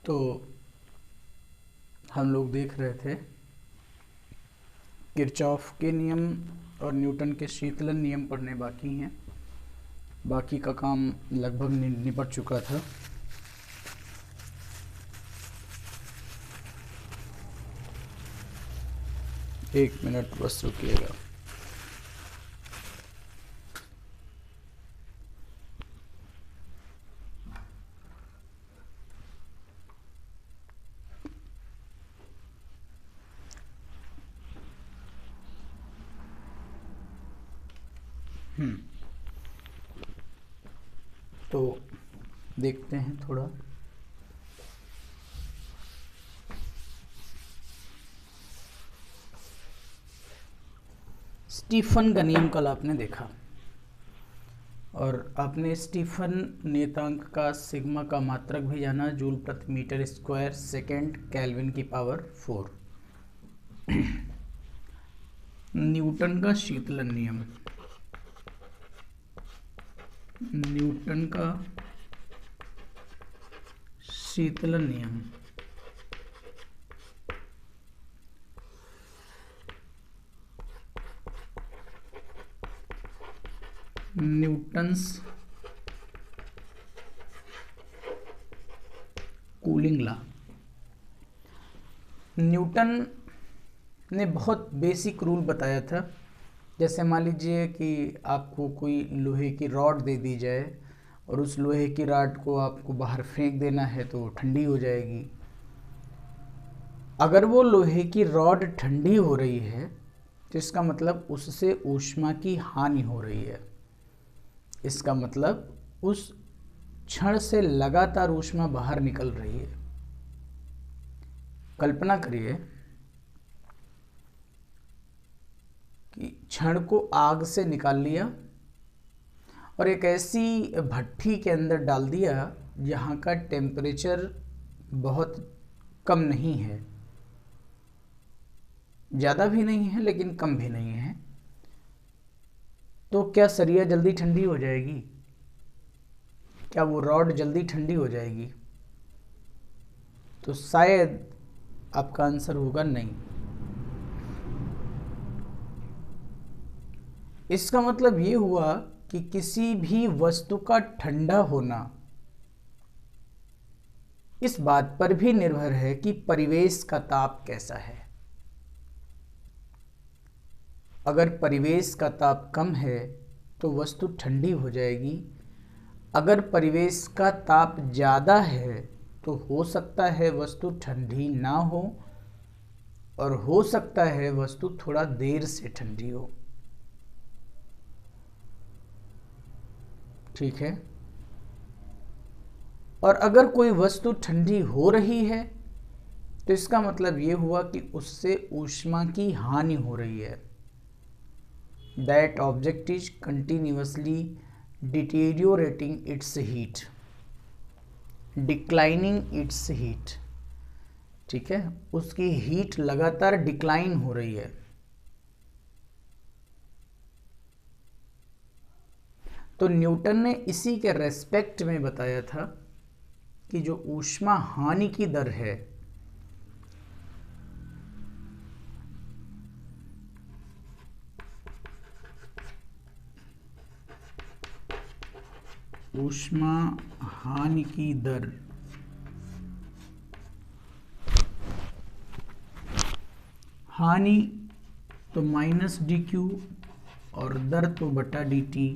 तो हम लोग देख रहे थे किरचॉफ के नियम और न्यूटन के शीतलन नियम पढ़ने बाकी हैं। बाकी का काम लगभग निपट चुका था। एक मिनट बस रुकिएगा। तो देखते हैं थोड़ा। स्टीफन का नियम कल आपने देखा और आपने स्टीफन नियतांक का सिग्मा का मात्रक भी जाना, जूल प्रति मीटर स्क्वायर सेकेंड केल्विन की पावर 4। न्यूटन का शीतलन नियम, न्यूटन का शीतलन नियम न्यूटन्स कूलिंग लॉ। न्यूटन ने बहुत बेसिक रूल बताया था। जैसे मान लीजिए कि आपको कोई लोहे की रॉड दे दी जाए और उस लोहे की रॉड को आपको बाहर फेंक देना है तो ठंडी हो जाएगी। अगर वो लोहे की रॉड ठंडी हो रही है तो इसका मतलब उससे ऊष्मा की हानि हो रही है। इसका मतलब उस क्षण से लगातार ऊष्मा बाहर निकल रही है। कल्पना करिए कि क्षण को आग से निकाल लिया और एक ऐसी भट्ठी के अंदर डाल दिया जहाँ का टेम्परेचर बहुत कम नहीं है, ज़्यादा भी नहीं है लेकिन कम भी नहीं है। तो क्या सरिया जल्दी ठंडी हो जाएगी? क्या वो रॉड जल्दी ठंडी हो जाएगी? तो शायद आपका आंसर होगा नहीं। इसका मतलब ये हुआ कि किसी भी वस्तु का ठंडा होना इस बात पर भी निर्भर है कि परिवेश का ताप कैसा है। अगर परिवेश का ताप कम है तो वस्तु ठंडी हो जाएगी। अगर परिवेश का ताप ज़्यादा है तो हो सकता है वस्तु ठंडी ना हो और हो सकता है वस्तु थोड़ा देर से ठंडी हो। ठीक है। और अगर कोई वस्तु ठंडी हो रही है तो इसका मतलब ये हुआ कि उससे ऊष्मा की हानि हो रही है। That object is continuously deteriorating its heat, declining its heat। ठीक है, उसकी हीट लगातार डिक्लाइन हो रही है। तो न्यूटन ने इसी के रेस्पेक्ट में बताया था कि जो ऊष्मा हानि की दर है ऊष्मा हानि की दर हानि तो माइनस dq और दर तो बटा dt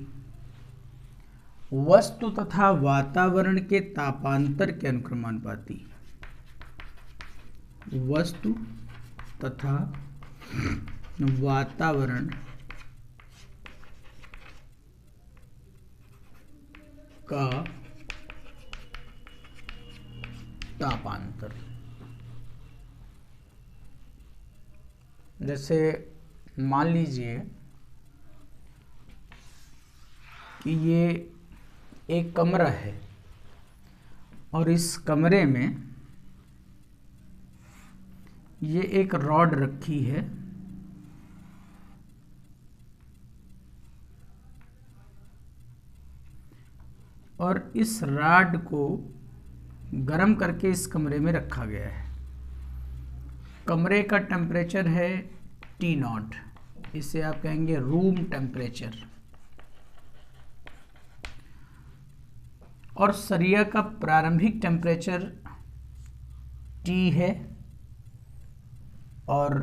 वस्तु तथा वातावरण के तापांतर के अनुक्रमानुपाती। वस्तु तथा वातावरण का तापांतर। जैसे मान लीजिए कि ये एक कमरा है और इस कमरे में ये एक रॉड रखी है और इस रॉड को गर्म करके इस कमरे में रखा गया है। कमरे का टेम्परेचर है T0, इसे आप कहेंगे रूम टेम्परेचर। और सरिया का प्रारंभिक टेम्परेचर T है और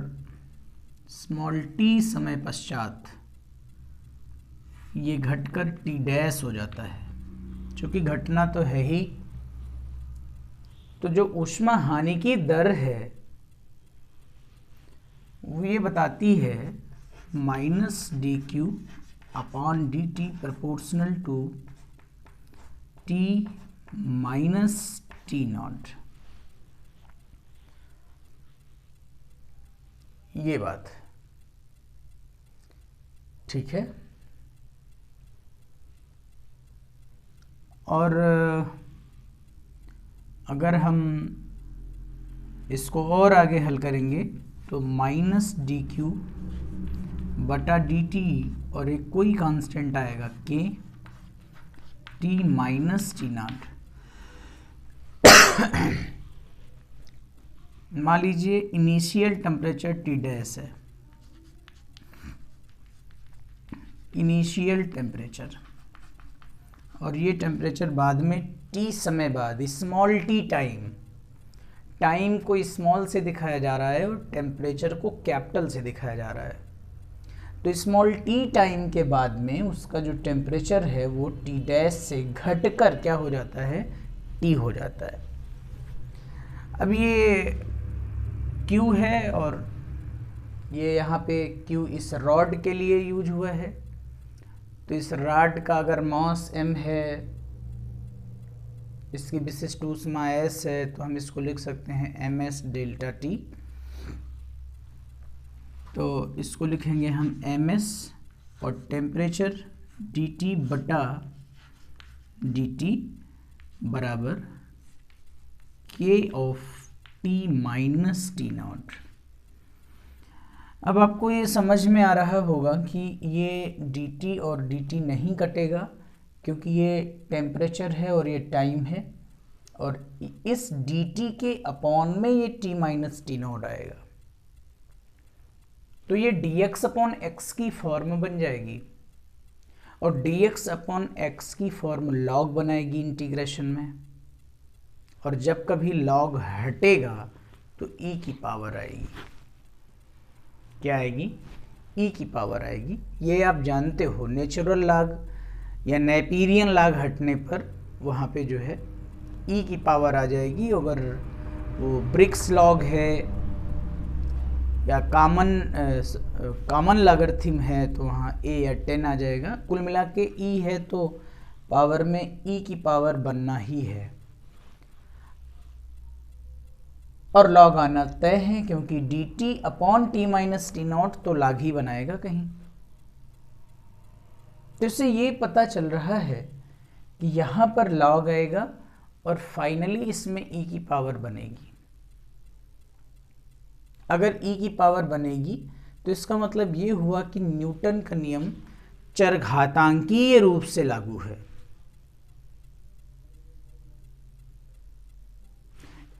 स्मॉल t समय पश्चात ये घटकर T डैश हो जाता है, क्योंकि घटना तो है ही। तो जो ऊष्मा हानि की दर है वो ये बताती है -dq upon dt proportional to T minus T0। ये बात ठीक है। और अगर हम इसको और आगे हल करेंगे तो -dq बटा dt और एक कोई कांस्टेंट आएगा k T माइनस T0। मान लीजिए इनिशियल टेम्परेचर T डैश है, इनिशियल टेम्परेचर, और ये टेम्परेचर बाद में T समय बाद स्मॉल t टाइम को स्मॉल से दिखाया जा रहा है और टेम्परेचर को कैपिटल से दिखाया जा रहा है। तो स्मॉल t टाइम के बाद में उसका जो टेम्परेचर है वो T डैश से घटकर क्या हो जाता है, T हो जाता है। अब ये Q है और ये यहाँ पे Q इस रॉड के लिए यूज हुआ है। तो इस रॉड का अगर मास m है, इसकी विशिष्ट ऊष्मा s है, तो हम इसको लिख सकते हैं ms डेल्टा t। तो इसको लिखेंगे हम ms और टेम्परेचर dt बटा dt बराबर k of T minus T0। अब आपको ये समझ में आ रहा होगा कि ये dt और dt नहीं कटेगा, क्योंकि ये टेम्परेचर है और ये टाइम है, और इस dt के अपॉन में ये T माइनस T0 आएगा। तो ये dx अपॉन x की फॉर्म बन जाएगी, और dx अपॉन x की फॉर्म log बनाएगी इंटीग्रेशन में, और जब कभी log हटेगा तो e की पावर आएगी। क्या आएगी? e की पावर आएगी। ये आप जानते हो, नेचुरल लॉग या नेपियरियन लॉग हटने पर वहाँ पे जो है e की पावर आ जाएगी। अगर वो ब्रिक्स लॉग है या कॉमन लॉगरिथम है तो वहाँ a या 10 आ जाएगा। कुल मिला के e है तो पावर में e की पावर बनना ही है, और लॉग आना तय है, क्योंकि dt upon T minus T0 तो लॉग ही बनाएगा कहीं। तो इससे ये पता चल रहा है कि यहाँ पर लॉग आएगा और फाइनली इसमें e की पावर बनेगी। अगर e की पावर बनेगी तो इसका मतलब ये हुआ कि न्यूटन का नियम चरघातांकीय रूप से लागू है।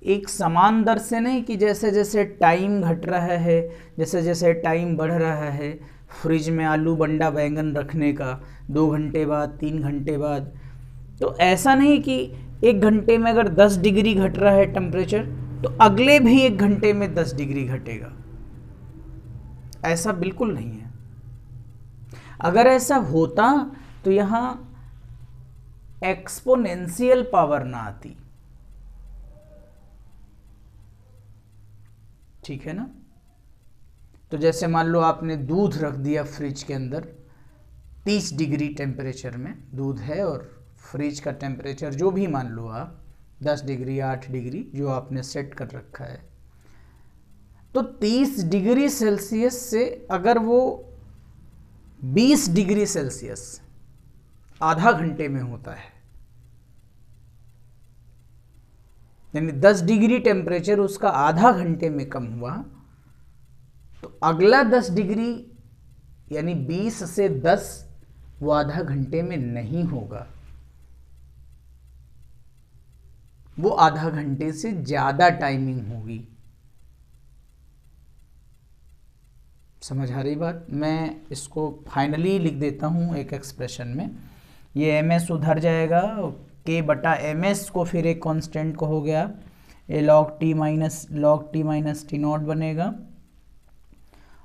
एक समान दर से नहीं कि जैसे जैसे टाइम घट रहा है, जैसे जैसे टाइम बढ़ रहा है, फ्रिज में आलू बंडा बैंगन रखने का 2 घंटे बाद 3 घंटे बाद, तो ऐसा नहीं कि 1 घंटे में अगर 10 डिग्री घट रहा है टेम्परेचर तो अगले भी 1 घंटे में 10 डिग्री घटेगा। ऐसा बिल्कुल नहीं है। अगर ऐसा होता तो यहाँ एक्सपोनेंशियल पावर ना आती। ठीक है ना? तो जैसे मान लो आपने दूध रख दिया फ्रिज के अंदर 30 डिग्री टेम्परेचर में, दूध है और फ्रिज का टेम्परेचर जो भी मान लो आप 10 डिग्री 8 डिग्री जो आपने सेट कर रखा है, तो 30 डिग्री सेल्सियस से अगर वो 20 डिग्री सेल्सियस आधा घंटे में होता है, यानी 10 डिग्री टेम्परेचर उसका आधा घंटे में कम हुआ, तो अगला 10 डिग्री यानी 20 से 10 वो आधा घंटे में नहीं होगा, वो आधा घंटे से ज़्यादा टाइमिंग होगी। समझ आ रही बात? मैं इसको फाइनली लिख देता हूँ एक एक्सप्रेशन में। ये एम एस उधर जाएगा, के बटा एम एस को फिर एक कांस्टेंट को हो गया, A log t minus t naught बनेगा,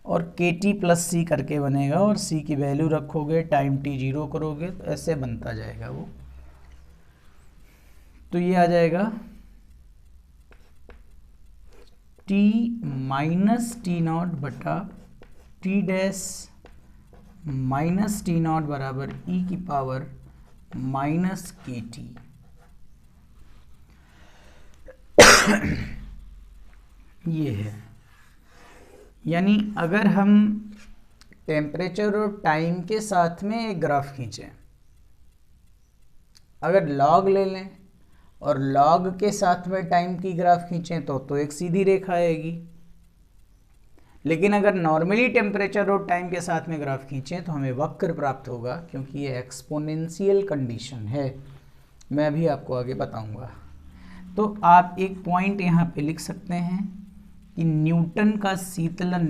और के टी प्लस सी करके बनेगा, और सी की वैल्यू रखोगे, टाइम टी 0 करोगे, तो ऐसे बनता जाएगा वो। तो ये आ जाएगा टी माइनस टी नॉट बटा T dash minus t not बराबर ई की पावर माइनस के टी। ये है, यानी अगर हम टेम्परेचर और टाइम के साथ में एक ग्राफ खींचें, अगर लॉग ले लें और लॉग के साथ में टाइम की ग्राफ खींचें तो एक सीधी रेखा आएगी। लेकिन अगर नॉर्मली टेम्परेचर और टाइम के साथ में ग्राफ खींचें तो हमें वक्र प्राप्त होगा, क्योंकि ये एक्सपोनेंशियल कंडीशन है। मैं अभी आपको आगे बताऊंगा। तो आप एक पॉइंट यहाँ पे लिख सकते हैं कि न्यूटन का शीतलन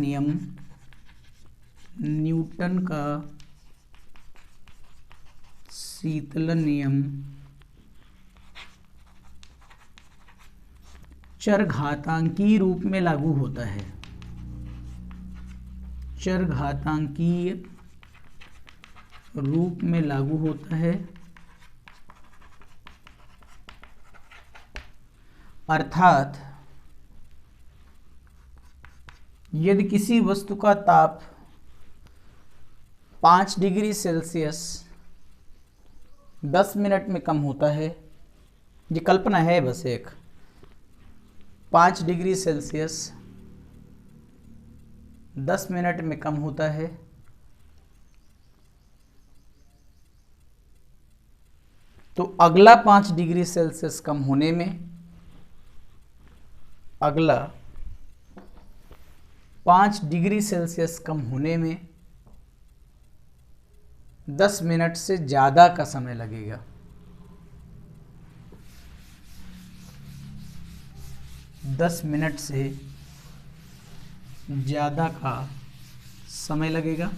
नियम चरघातांकीय रूप में लागू होता है। चरघातांकीय रूप में लागू होता है, अर्थात यदि किसी वस्तु का ताप 5 डिग्री सेल्सियस 10 मिनट में कम होता है, ये कल्पना है बस एक, 5 डिग्री सेल्सियस 10 मिनट में कम होता है, तो अगला 5 डिग्री सेल्सियस कम होने में, अगला 5 डिग्री सेल्सियस कम होने में 10 मिनट से ज़्यादा का समय लगेगा। दस मिनट से ज़्यादा का समय लगेगा।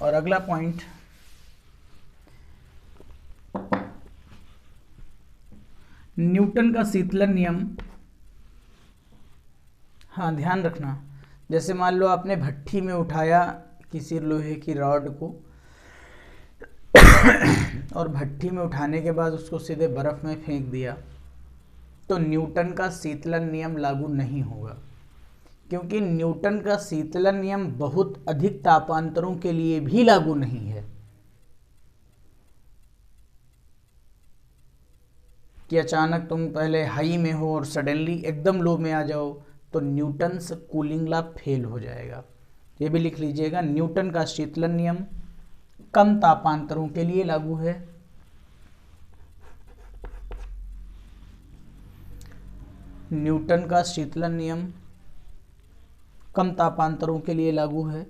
और अगला पॉइंट, न्यूटन का शीतलन नियम, हाँ ध्यान रखना, जैसे मान लो आपने भट्ठी में उठाया किसी लोहे की रॉड को और भट्ठी में उठाने के बाद उसको सीधे बर्फ में फेंक दिया, तो न्यूटन का शीतलन नियम लागू नहीं होगा, क्योंकि न्यूटन का शीतलन नियम बहुत अधिक तापांतरों के लिए भी लागू नहीं है। कि अचानक तुम पहले हाई में हो और सडनली एकदम लो में आ जाओ, तो न्यूटन से कूलिंग लॉ फेल हो जाएगा। ये भी लिख लीजिएगा, न्यूटन का शीतलन नियम कम तापांतरों के लिए लागू है। न्यूटन का शीतलन नियम कम तापांतरों के लिए लागू है।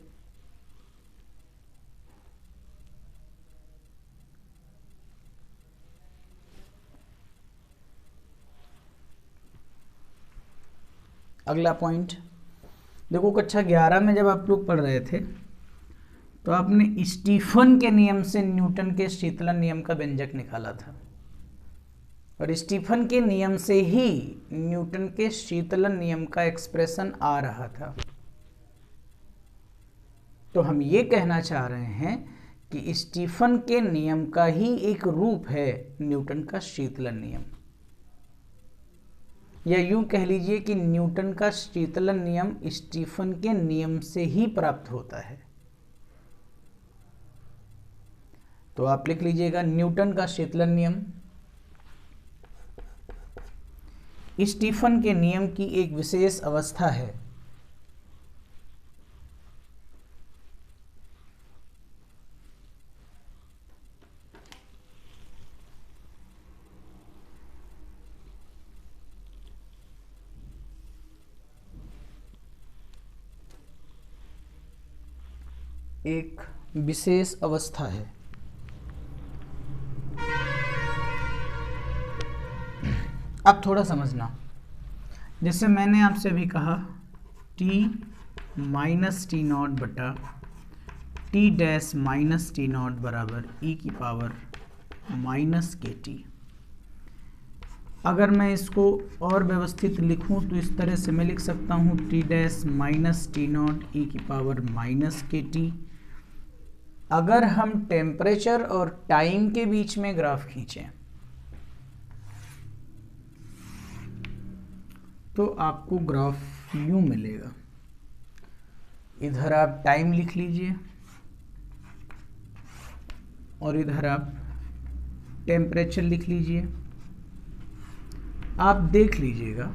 अगला पॉइंट देखो, कक्षा 11 में जब आप लोग पढ़ रहे थे तो आपने स्टीफन के नियम से न्यूटन के शीतलन नियम का व्यंजक निकाला था, और स्टीफन के नियम से ही न्यूटन के शीतलन नियम का एक्सप्रेशन आ रहा था। तो हम ये कहना चाह रहे हैं कि स्टीफन के नियम का ही एक रूप है न्यूटन का शीतलन नियम, या यूं कह लीजिए कि न्यूटन का शीतलन नियम स्टीफन के नियम से ही प्राप्त होता है। तो आप लिख लीजिएगा, न्यूटन का शीतलन नियम स्टीफन के नियम की एक विशेष अवस्था है। एक विशेष अवस्था है। अब थोड़ा समझना, जैसे मैंने आपसे अभी कहा t माइनस टी नॉट बटा T dash minus t not बराबर e की पावर माइनस के टी। अगर मैं इसको और व्यवस्थित लिखूं तो इस तरह से मैं लिख सकता हूं t dash minus t naught e की पावर माइनस के टी। अगर हम टेम्परेचर और टाइम के बीच में ग्राफ खींचें तो आपको ग्राफ यूं मिलेगा, इधर आप टाइम लिख लीजिए और इधर आप टेम्परेचर लिख लीजिए। आप देख लीजिएगा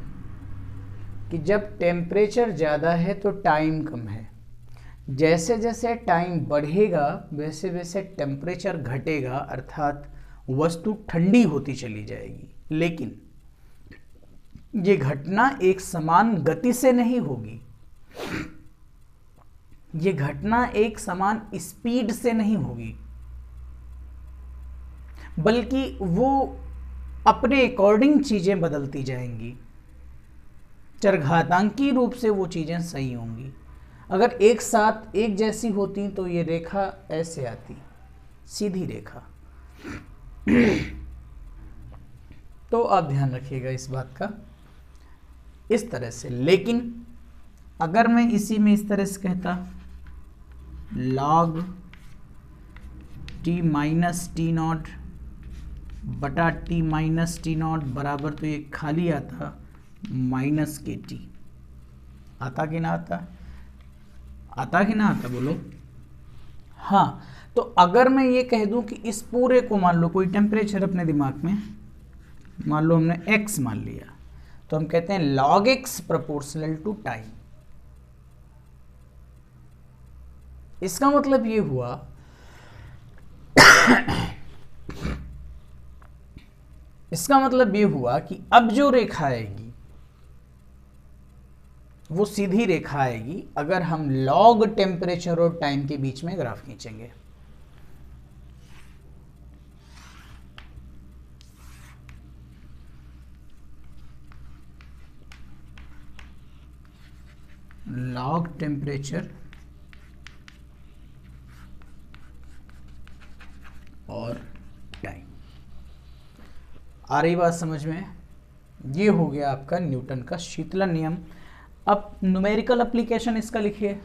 कि जब टेम्परेचर ज़्यादा है तो टाइम कम है, जैसे जैसे टाइम बढ़ेगा वैसे वैसे टेम्परेचर घटेगा, अर्थात वस्तु ठंडी होती चली जाएगी। लेकिन ये घटना एक समान गति से नहीं होगी, ये घटना एक समान स्पीड से नहीं होगी, बल्कि वो अपने अकॉर्डिंग चीज़ें बदलती जाएंगी, चरघातांकी रूप से वो चीज़ें सही होंगी। अगर एक साथ एक जैसी होती तो ये रेखा ऐसे आती, सीधी रेखा। तो आप ध्यान रखिएगा इस बात का, इस तरह से। लेकिन अगर मैं इसी में इस तरह से कहता log t minus t not बटा t माइनस टी नॉट बराबर, तो ये खाली आता माइनस के टी। आता कि ना आता? आता कि ना आता बोलो? हाँ। तो अगर मैं ये कह दूं कि इस पूरे को मान लो कोई टेम्परेचर अपने दिमाग में मान लो हमने x मान लिया, तो हम कहते हैं log x proportional to time. इसका मतलब ये हुआ इसका मतलब ये हुआ कि अब जो रेखा आएगी वो सीधी रेखा आएगी अगर हम लॉग टेम्परेचर और टाइम के बीच में ग्राफ खींचेंगे। लॉग टेम्परेचर और टाइम। आ रही बात समझ में? ये हो गया आपका न्यूटन का शीतलन नियम। अब न्यूमेरिकल एप्लीकेशन इसका लिखिए।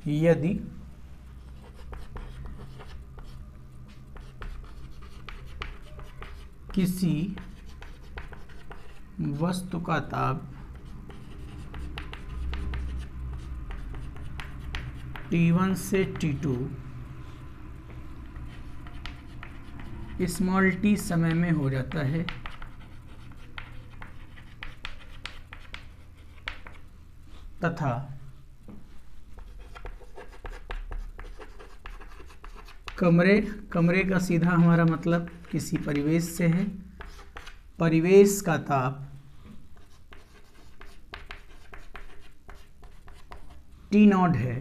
यदि किसी वस्तु का ताप T1 से T2 स्मॉल t समय में हो जाता है तथा कमरे का सीधा हमारा मतलब किसी परिवेश से है, परिवेश का ताप T0 है,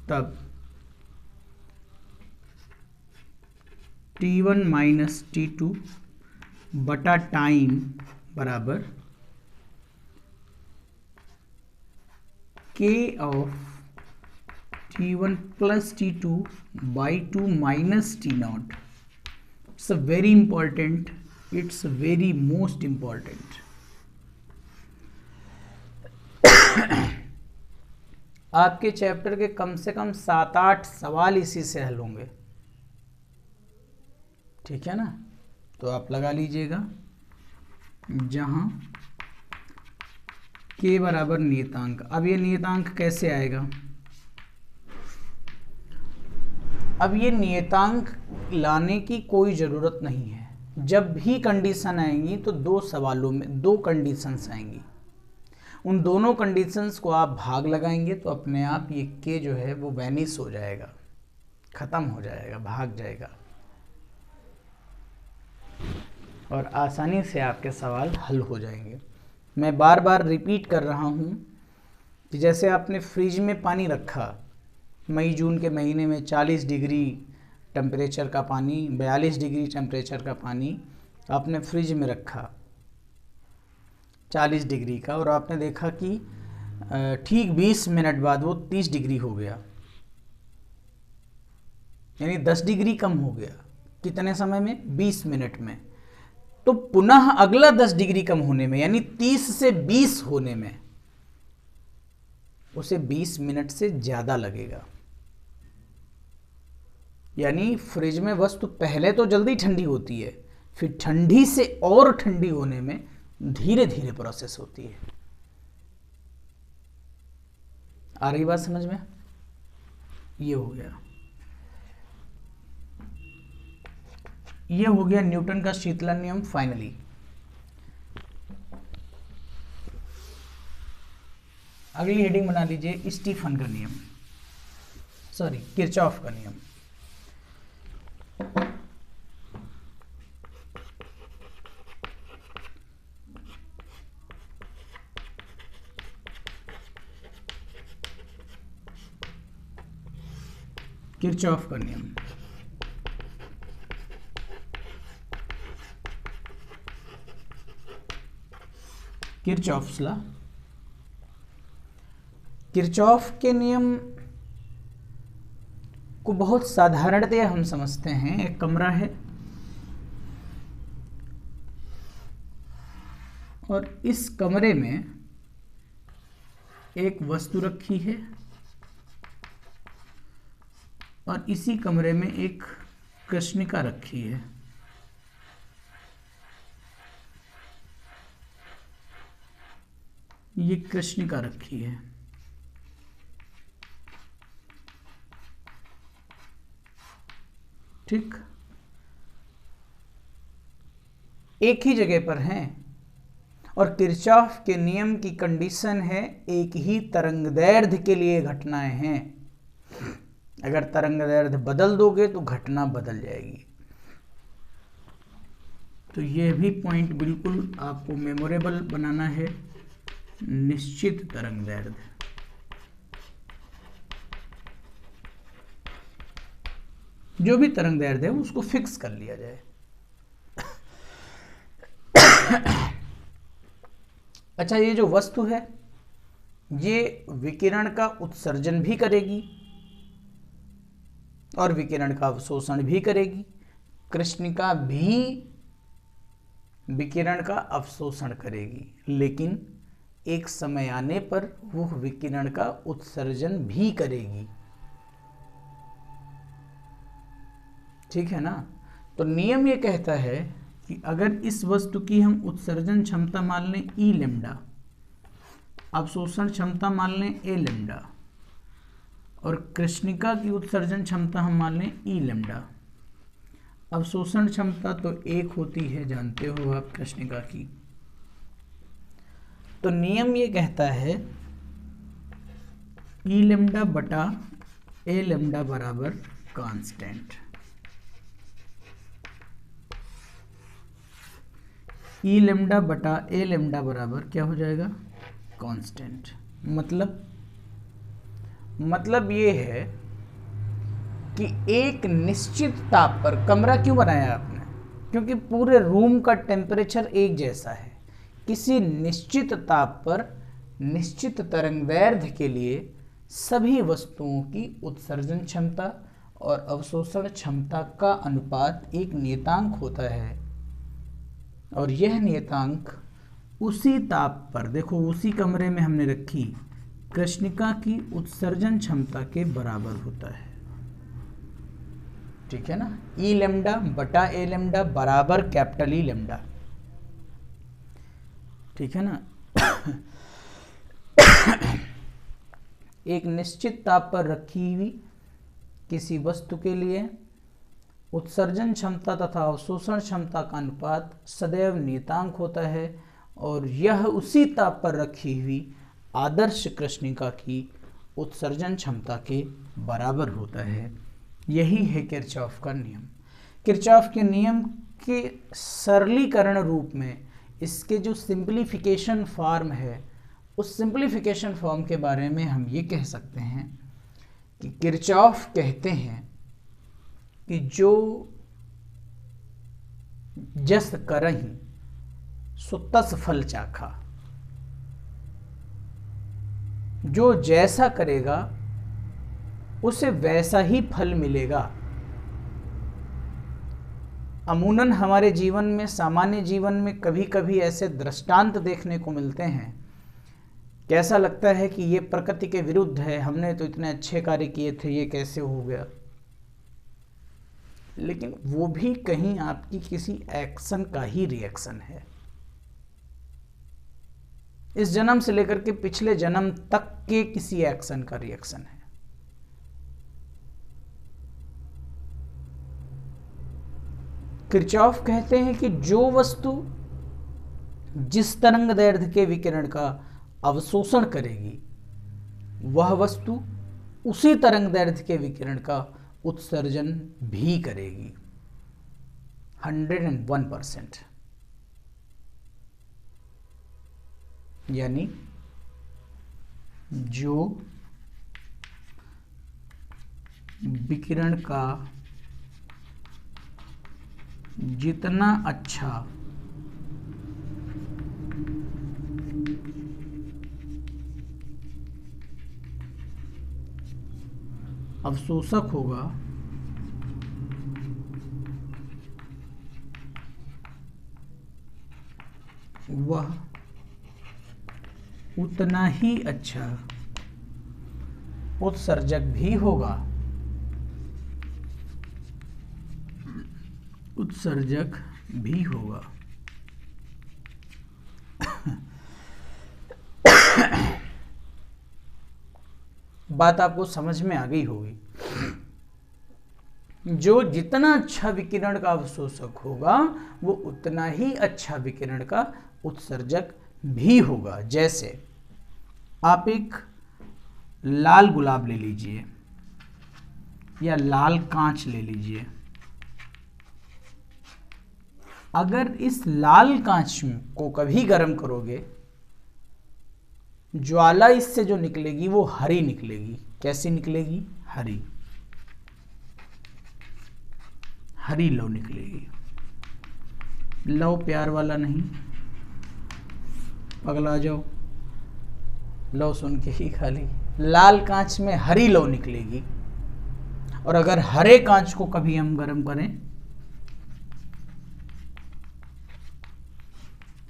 तब T1 माइनस T2 बटा टाइम बराबर K of T1 plus T2 by 2 minus T0. It's a very important, it's very most important. आपके चैप्टर के कम से कम 7-8 सवाल इसी से हल होंगे, ठीक है ना? तो आप लगा लीजिएगा, जहां K बराबर नियतांक। अब ये नियतांक कैसे आएगा? अब ये नियतांक लाने की कोई ज़रूरत नहीं है। जब भी कंडीशन आएंगी तो दो सवालों में दो कंडीशंस आएंगी। उन दोनों कंडीशंस को आप भाग लगाएंगे तो अपने आप ये के जो है वो वैनिश हो जाएगा, ख़त्म हो जाएगा, भाग जाएगा और आसानी से आपके सवाल हल हो जाएंगे। मैं बार बार रिपीट कर रहा हूँ कि जैसे आपने फ्रिज में पानी रखा, मई जून के महीने में 40 डिग्री टेम्परेचर का पानी, 42 डिग्री टेम्परेचर का पानी आपने फ्रिज में रखा 40 डिग्री का, और आपने देखा कि ठीक 20 मिनट बाद वो 30 डिग्री हो गया, यानी 10 डिग्री कम हो गया। कितने समय में? 20 मिनट में। तो पुनः अगला 10 डिग्री कम होने में, यानी 30 से 20 होने में उसे 20 मिनट से ज़्यादा लगेगा। यानी फ्रिज में वस्तु पहले तो जल्दी ठंडी होती है, फिर ठंडी से और ठंडी होने में धीरे धीरे प्रोसेस होती है। आ रही बात समझ में? ये हो गया, ये हो गया न्यूटन का शीतलन नियम फाइनली। अगली हेडिंग बना लीजिए स्टीफन का नियम, सॉरी किरचॉफ का नियम। किरचॉफ का नियम, किरचॉफ्स लॉ। किरचॉफ के नियम को बहुत साधारणतया हम समझते हैं। एक कमरा है और इस कमरे में एक वस्तु रखी है और इसी कमरे में एक कृष्णिका रखी है। ये कृष्णिका रखी है, ठीक, एक ही जगह पर हैं और किरचॉफ के नियम की कंडीशन है एक ही तरंगदैर्ध्य के लिए घटनाएं हैं। अगर तरंगदैर्ध्य बदल दोगे तो घटना बदल जाएगी। तो यह भी पॉइंट बिल्कुल आपको मेमोरेबल बनाना है। निश्चित तरंगदैर्ध्य, जो भी तरंगदैर्ध्य है उसको फिक्स कर लिया जाए। अच्छा, ये जो वस्तु है ये विकिरण का उत्सर्जन भी करेगी और विकिरण का अवशोषण भी करेगी। कृष्णिका भी विकिरण का अवशोषण करेगी, लेकिन एक समय आने पर वह विकिरण का उत्सर्जन भी करेगी। ठीक है ना? तो नियम ये कहता है कि अगर इस वस्तु की हम उत्सर्जन क्षमता मान लें ई लैम्डा, अवशोषण क्षमता मान लें ए लैम्डा, और कृष्णिका की उत्सर्जन क्षमता हम मान लें ई लैम्डा। अवशोषण क्षमता तो एक होती है, जानते हो आप, कृष्णिका की। तो नियम ये कहता है ई लैम्डा बटा ए लैम्डा बराबर कांस्टेंट। ई लैम्डा बटा ए लैम्डा बराबर क्या हो जाएगा? कांस्टेंट। मतलब ये है कि एक निश्चित ताप पर, कमरा क्यों बनाया आपने? क्योंकि पूरे रूम का टेम्परेचर एक जैसा है। किसी निश्चित ताप पर निश्चित तरंगदैर्ध्य के लिए सभी वस्तुओं की उत्सर्जन क्षमता और अवशोषण क्षमता का अनुपात एक नियतांक होता है, और यह नियतांक उसी ताप पर, देखो उसी कमरे में हमने रखी, कृष्णिका की उत्सर्जन क्षमता के बराबर होता है। ठीक है ना? ई लैम्डा बटा ए लैम्डा बराबर कैपिटल ई लैम्डा। ठीक है ना? एक निश्चित ताप पर रखी हुई किसी वस्तु के लिए उत्सर्जन क्षमता तथा अवशोषण क्षमता का अनुपात सदैव नियतांक होता है, और यह उसी ताप पर रखी हुई आदर्श कृष्णिका की उत्सर्जन क्षमता के बराबर होता है। यही है किरचॉफ का नियम। किरचॉफ के नियम के सरलीकरण रूप में इसके जो सिंप्लीफिकेशन फॉर्म है, उस सिंप्लीफिकेशन फॉर्म के बारे में हम ये कह सकते हैं कि किरचॉफ कहते हैं कि जो जस करहि सो तस फल चाखा, जो जैसा करेगा उसे वैसा ही फल मिलेगा। अमूमन हमारे जीवन में, सामान्य जीवन में कभी कभी ऐसे दृष्टांत देखने को मिलते हैं, कैसा लगता है कि ये प्रकृति के विरुद्ध है, हमने तो इतने अच्छे कार्य किए थे, ये कैसे हो गया। लेकिन वो भी कहीं आपकी किसी एक्शन का ही रिएक्शन है। इस जन्म से लेकर के पिछले जन्म तक के किसी एक्शन का रिएक्शन है। किरचॉफ कहते हैं कि जो वस्तु जिस तरंग दैर्ध्य के विकिरण का अवशोषण करेगी, वह वस्तु उसी तरंग दैर्ध्य के विकिरण का उत्सर्जन भी करेगी। 101%। यानी जो विकिरण का जितना अच्छा अवशोषक होगा, वह उतना ही अच्छा उत्सर्जक भी होगा। उत्सर्जक भी होगा। बात आपको समझ में आ गई होगी। जो जितना अच्छा विकिरण का अवशोषक होगा, वो उतना ही अच्छा विकिरण का उत्सर्जक भी होगा। जैसे आप एक लाल गुलाब ले लीजिए या लाल कांच ले लीजिए। अगर इस लाल कांच को कभी गर्म करोगे, ज्वाला इससे जो निकलेगी वो हरी निकलेगी। कैसी निकलेगी? हरी, हरी लौ निकलेगी। लौ प्यार वाला नहीं, पगला जाओ, लौ सुन के ही खाली। लाल कांच में हरी लौ निकलेगी। और अगर हरे कांच को कभी हम गर्म करें,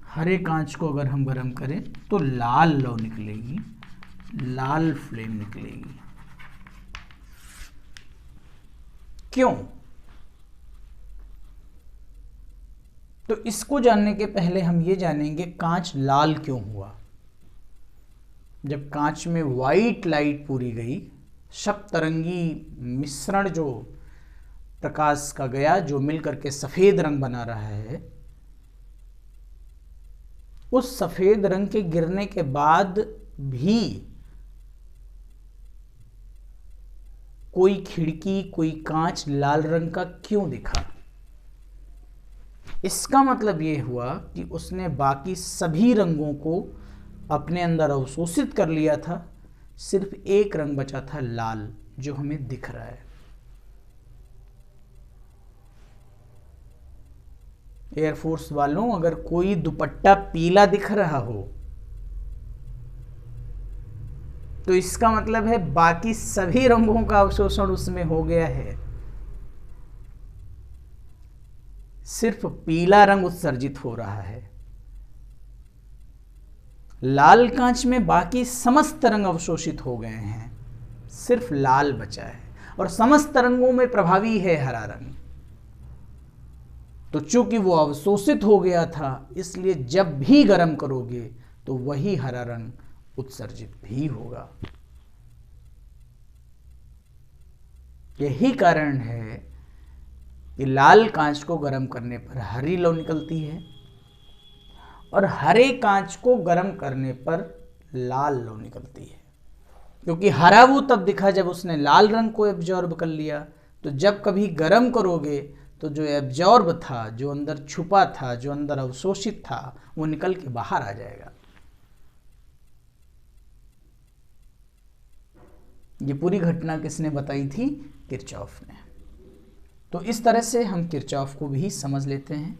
हरे कांच को अगर हम गर्म करें तो लाल लौ निकलेगी, लाल फ्लेम निकलेगी। क्यों? तो इसको जानने के पहले हम ये जानेंगे कांच लाल क्यों हुआ। जब कांच में वाइट लाइट पूरी गई, सप्तरंगी मिश्रण जो प्रकाश का गया, जो मिलकर के सफेद रंग बना रहा है, उस सफेद रंग के गिरने के बाद भी कोई खिड़की, कोई कांच लाल रंग का क्यों दिखा? इसका मतलब यह हुआ कि उसने बाकी सभी रंगों को अपने अंदर अवशोषित कर लिया था। सिर्फ एक रंग बचा था, लाल, जो हमें दिख रहा है। एयरफोर्स वालों, अगर कोई दुपट्टा पीला दिख रहा हो तो इसका मतलब है बाकी सभी रंगों का अवशोषण उसमें हो गया है, सिर्फ पीला रंग उत्सर्जित हो रहा है। लाल कांच में बाकी समस्त रंग अवशोषित हो गए हैं, सिर्फ लाल बचा है। और समस्त रंगों में प्रभावी है हरा रंग। तो चूंकि वो अवशोषित हो गया था, इसलिए जब भी गर्म करोगे तो वही हरा रंग उत्सर्जित भी होगा। यही कारण है कि लाल कांच को गर्म करने पर हरी लौ निकलती है और हरे कांच को गर्म करने पर लाल लो निकलती है, क्योंकि हरा वो तब दिखा जब उसने लाल रंग को एब्जॉर्ब कर लिया। तो जब कभी गर्म करोगे तो जो एब्जॉर्ब था, जो अंदर छुपा था, जो अंदर अवशोषित था, वो निकल के बाहर आ जाएगा। ये पूरी घटना किसने बताई थी? किरचॉफ ने। तो इस तरह से हम किरचॉफ को भी समझ लेते हैं।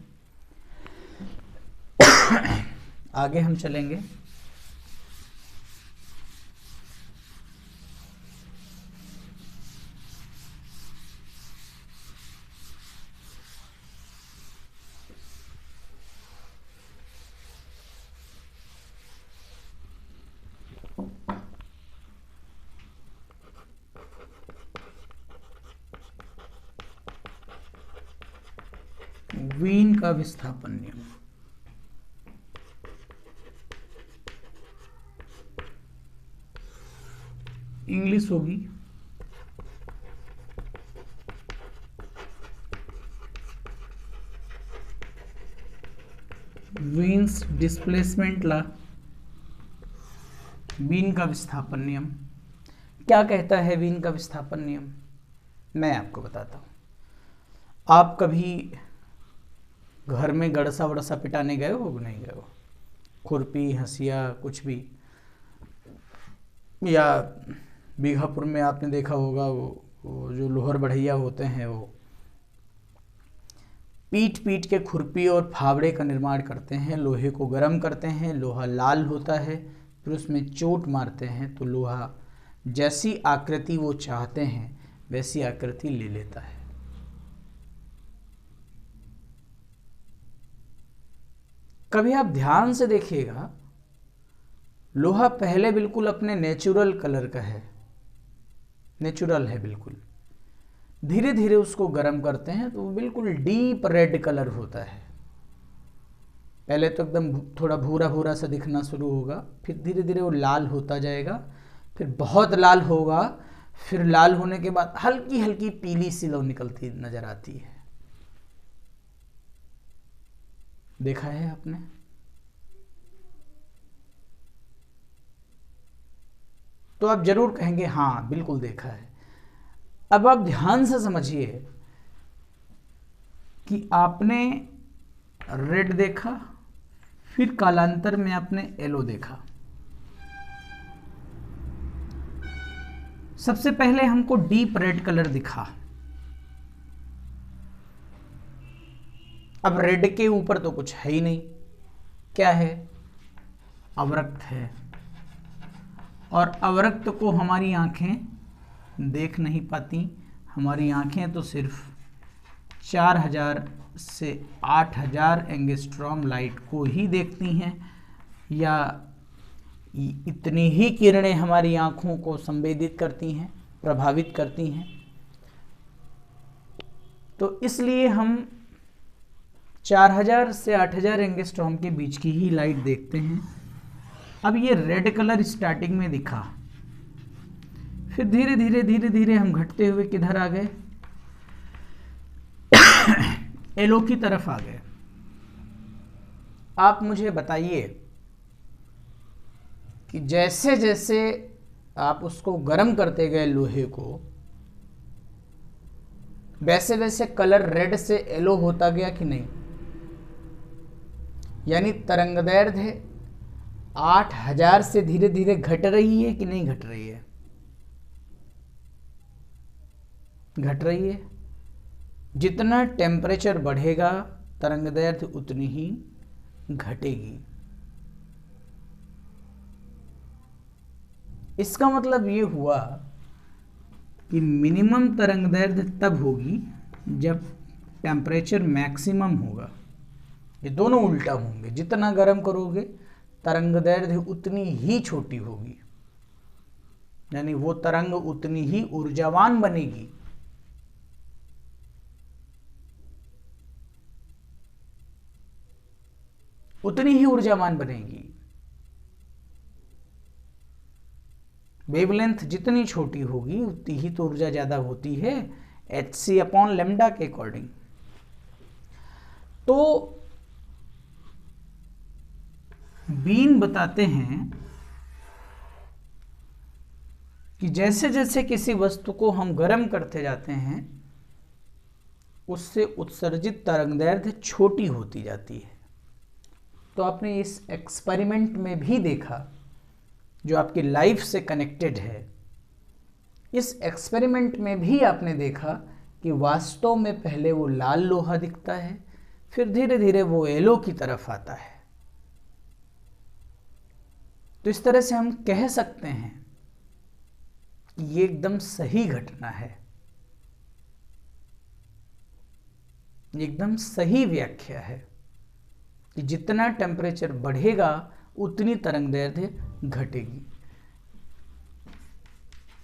आगे हम चलेंगे। वीन का विस्थापन नियम। इंग्लिश होगी वीन्स डिस्प्लेसमेंट लॉ। वीन का विस्थापन नियम क्या कहता है? वीन का विस्थापन नियम मैं आपको बताता हूँ। आप कभी घर में गड़सा वड़सा पिटाने गए हो? नहीं गए हो? खुरपी, हंसिया, कुछ भी, या बीघापुर में आपने देखा होगा वो जो लोहर बढ़ैया होते हैं, वो पीट पीट के खुरपी और फावड़े का निर्माण करते हैं, लोहे को गर्म करते हैं, लोहा लाल होता है, फिर उसमें चोट मारते हैं तो लोहा जैसी आकृति वो चाहते हैं वैसी आकृति ले लेता है। कभी आप ध्यान से देखिएगा, लोहा पहले बिल्कुल अपने नेचुरल कलर का है, नेचुरल है बिल्कुल। धीरे धीरे उसको गर्म करते हैं तो वो बिल्कुल डीप रेड कलर होता है। पहले तो एकदम थोड़ा भूरा भूरा सा दिखना शुरू होगा, फिर धीरे धीरे वो लाल होता जाएगा, फिर बहुत लाल होगा, फिर लाल होने के बाद हल्की हल्की पीली सी लौ निकलती नजर आती है। देखा है आपने? तो आप जरूर कहेंगे हाँ बिल्कुल देखा है। अब आप ध्यान से समझिए कि आपने रेड देखा, फिर कालांतर में आपने येलो देखा। सबसे पहले हमको डीप रेड कलर दिखा। अब रेड के ऊपर तो कुछ है ही नहीं, क्या है? अवरक्त है, और अवरक्त को हमारी आंखें देख नहीं पाती। हमारी आंखें तो सिर्फ 4000 से 8000 एंगस्ट्रॉम लाइट को ही देखती हैं, या इतनी ही किरणें हमारी आंखों को संवेदित करती हैं, प्रभावित करती हैं। तो इसलिए हम 4000 से 8000 एंगस्ट्रॉम के बीच की ही लाइट देखते हैं। अब ये रेड कलर स्टार्टिंग में दिखा, फिर धीरे धीरे धीरे धीरे हम घटते हुए किधर आ गए? येलो की तरफ आ गए। आप मुझे बताइए कि जैसे जैसे आप उसको गर्म करते गए लोहे को, वैसे वैसे कलर रेड से येलो होता गया कि नहीं? यानी तरंगदैर्ध्य 8000 से धीरे धीरे घट रही है कि नहीं घट रही है? घट रही है। जितना टेम्परेचर बढ़ेगा तरंगदैर्ध्य उतनी ही घटेगी। इसका मतलब ये हुआ कि मिनिमम तरंगदैर्ध्य तब होगी जब टेम्परेचर मैक्सिमम होगा। ये दोनों उल्टा होंगे। जितना गर्म करोगे तरंगदैर्ध्य उतनी ही छोटी होगी, यानी वो तरंग उतनी ही ऊर्जावान बनेगी। उतनी ही ऊर्जावान बनेगी। वेवलेंथ जितनी छोटी होगी उतनी ही तो ऊर्जा ज्यादा होती है, hc/λ के अकॉर्डिंग। तो बीन बताते हैं कि जैसे जैसे किसी वस्तु को हम गर्म करते जाते हैं उससे उत्सर्जित तरंगदैर्घ्य छोटी होती जाती है। तो आपने इस एक्सपेरिमेंट में भी देखा, जो आपकी लाइफ से कनेक्टेड है, इस एक्सपेरिमेंट में भी आपने देखा कि वास्तव में पहले वो लाल लोहा दिखता है, फिर धीरे धीरे वो येलो की तरफ आता है। तो इस तरह से हम कह सकते हैं कि ये एकदम सही घटना है, एकदम सही व्याख्या है कि जितना टेम्परेचर बढ़ेगा उतनी तरंगदैर्घ्य घटेगी।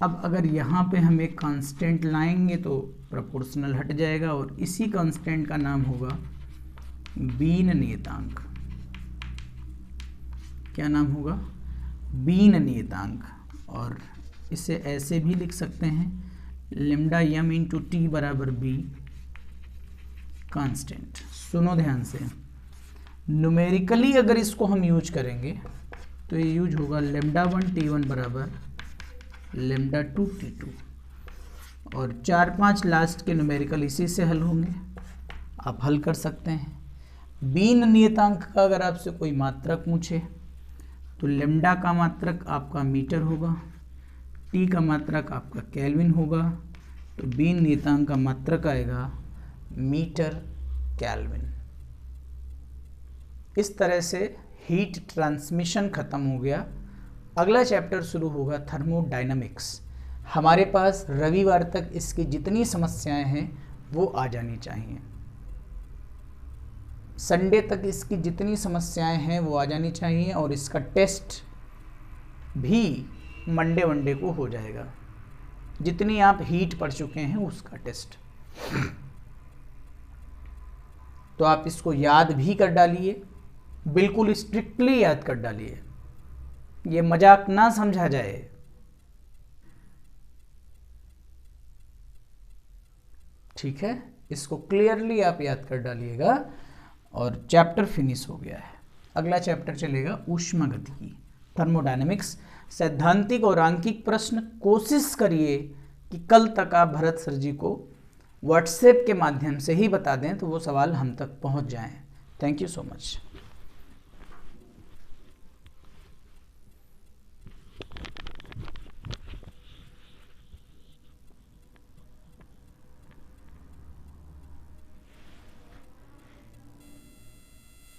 अब अगर यहाँ पे हम एक कांस्टेंट लाएंगे तो प्रोपोर्शनल हट जाएगा और इसी कांस्टेंट का नाम होगा बीन नियतांक। क्या नाम होगा? बीन नियतांक। और इसे ऐसे भी लिख सकते हैं लेमडा यम इंटू टी बराबर बी कांस्टेंट। सुनो ध्यान से, न्यूमेरिकली अगर इसको हम यूज करेंगे तो ये यूज होगा लेमडा 1 T1 बराबर लेमडा 2 T2 और 4-5 लास्ट के न्यूमेरिकल इसी से हल होंगे, आप हल कर सकते हैं। बीन नियतांक का अगर आपसे कोई मात्रक पूछे तो लेमडा का मात्रक आपका मीटर होगा, टी का मात्रक आपका केल्विन होगा, तो बीन नियतांक का मात्रक आएगा मीटर केल्विन। इस तरह से हीट ट्रांसमिशन खत्म हो गया। अगला चैप्टर शुरू होगा थर्मोडायनामिक्स। हमारे पास रविवार तक इसकी जितनी समस्याएं हैं वो आ जानी चाहिए, संडे तक इसकी जितनी समस्याएं हैं वो आ जानी चाहिए और इसका टेस्ट भी मंडे वनडे को हो जाएगा। जितनी आप हीट पढ़ चुके हैं उसका टेस्ट, तो आप इसको याद भी कर डालिए, बिल्कुल स्ट्रिक्टली याद कर डालिए, ये मजाक ना समझा जाए। ठीक है, इसको क्लियरली आप याद कर डालिएगा और चैप्टर फिनिश हो गया है। अगला चैप्टर चलेगा ऊष्मागतिकी, थर्मोडायनेमिक्स, सैद्धांतिक और आंकिक प्रश्न। कोशिश करिए कि कल तक आप भरत सर जी को व्हाट्सएप के माध्यम से ही बता दें तो वो सवाल हम तक पहुंच जाएं। Thank you so much.